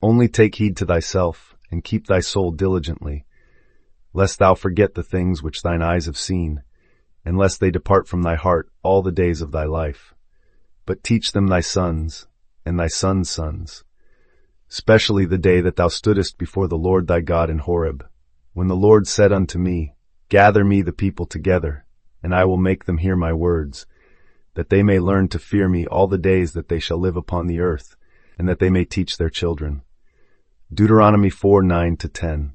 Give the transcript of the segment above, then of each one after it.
Only take heed to thyself, and keep thy soul diligently, lest thou forget the things which thine eyes have seen, and lest they depart from thy heart all the days of thy life. But teach them thy sons, and thy sons' sons, especially the day that thou stoodest before the Lord thy God in Horeb, when the Lord said unto me, Gather me the people together, and I will make them hear my words, that they may learn to fear me all the days that they shall live upon the earth, and that they may teach their children. Deuteronomy 4:9-10.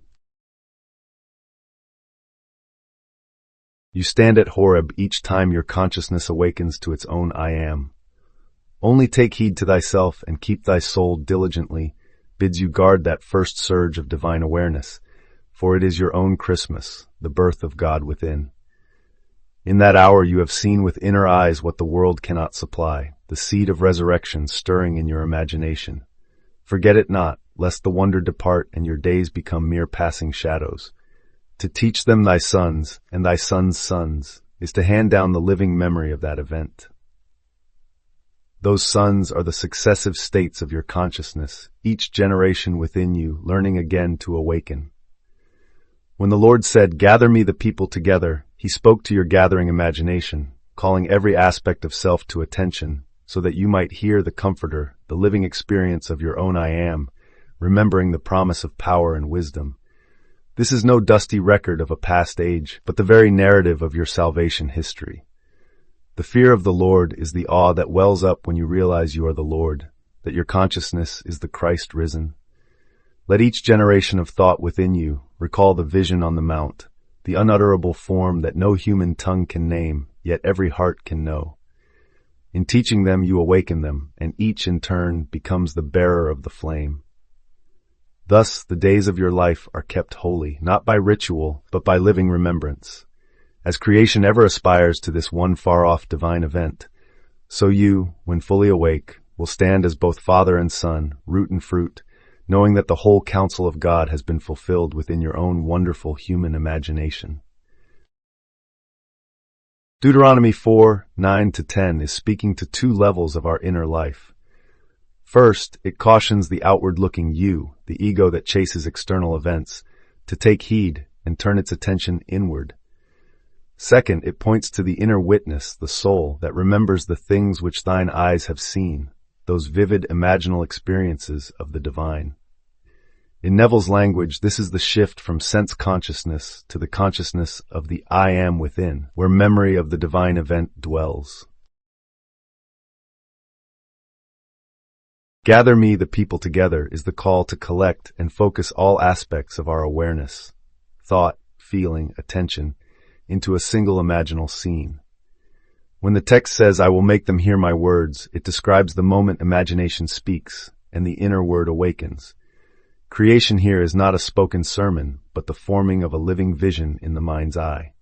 You stand at Horeb each time your consciousness awakens to its own I am. Only take heed to thyself and keep thy soul diligently bids you guard that first surge of divine awareness, for it is your own Christmas, the birth of God within. In that hour you have seen with inner eyes what the world cannot supply, the seed of resurrection stirring in your imagination. Forget it not, lest the wonder depart and your days become mere passing shadows. To teach them thy sons and thy sons' sons is to hand down the living memory of that event. Those sons are the successive states of your consciousness, each generation within you learning again to awaken. When the Lord said, Gather me the people together, he spoke to your gathering imagination, calling every aspect of self to attention, so that you might hear the Comforter, the living experience of your own I am, remembering the promise of power and wisdom. This is no dusty record of a past age, but the very narrative of your salvation history. The fear of the Lord is the awe that wells up when you realize you are the Lord, that your consciousness is the Christ risen. Let each generation of thought within you recall the vision on the mount, the unutterable form that no human tongue can name, yet every heart can know. In teaching them you awaken them, and each in turn becomes the bearer of the flame. Thus the days of your life are kept holy, not by ritual, but by living remembrance. As creation ever aspires to this one far-off divine event, so you, when fully awake, will stand as both Father and Son, root and fruit, knowing that the whole counsel of God has been fulfilled within your own wonderful human imagination. Deuteronomy 4:9-10 is speaking to two levels of our inner life. First, it cautions the outward-looking you, the ego that chases external events, to take heed and turn its attention inward. Second, it points to the inner witness, the soul, that remembers the things which thine eyes have seen, those vivid imaginal experiences of the divine. In Neville's language, this is the shift from sense consciousness to the consciousness of the I am within, where memory of the divine event dwells. Gather me the people together is the call to collect and focus all aspects of our awareness, thought, feeling, attention, into a single imaginal scene. When the text says, I will make them hear my words, it describes the moment imagination speaks and the inner word awakens. Creation here is not a spoken sermon, but the forming of a living vision in the mind's eye.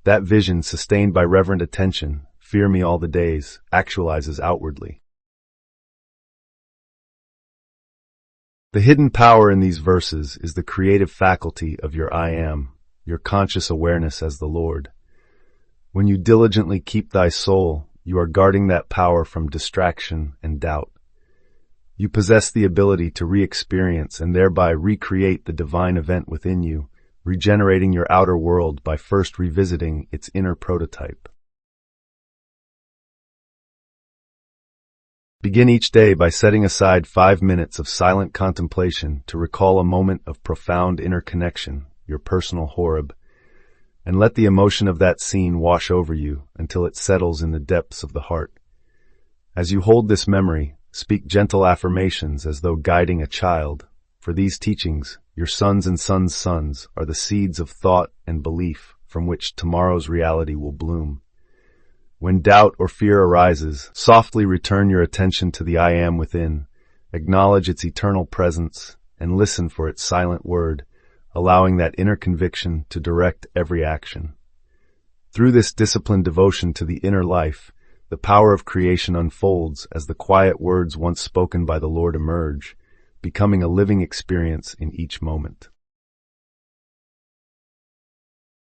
That vision, sustained by reverent attention, fear me all the days, actualizes outwardly. The hidden power in these verses is the creative faculty of your I am, your conscious awareness as the Lord. When you diligently keep thy soul, you are guarding that power from distraction and doubt. You possess the ability to re-experience and thereby recreate the divine event within you, regenerating your outer world by first revisiting its inner prototype. Begin each day by setting aside 5 minutes of silent contemplation to recall a moment of profound inner connection, your personal Horeb, and let the emotion of that scene wash over you until it settles in the depths of the heart. As you hold this memory, speak gentle affirmations as though guiding a child, for these teachings, your sons and sons' sons, are the seeds of thought and belief from which tomorrow's reality will bloom. When doubt or fear arises, softly return your attention to the I am within, acknowledge its eternal presence, and listen for its silent word, allowing that inner conviction to direct every action. Through this disciplined devotion to the inner life, the power of creation unfolds as the quiet words once spoken by the Lord emerge, becoming a living experience in each moment.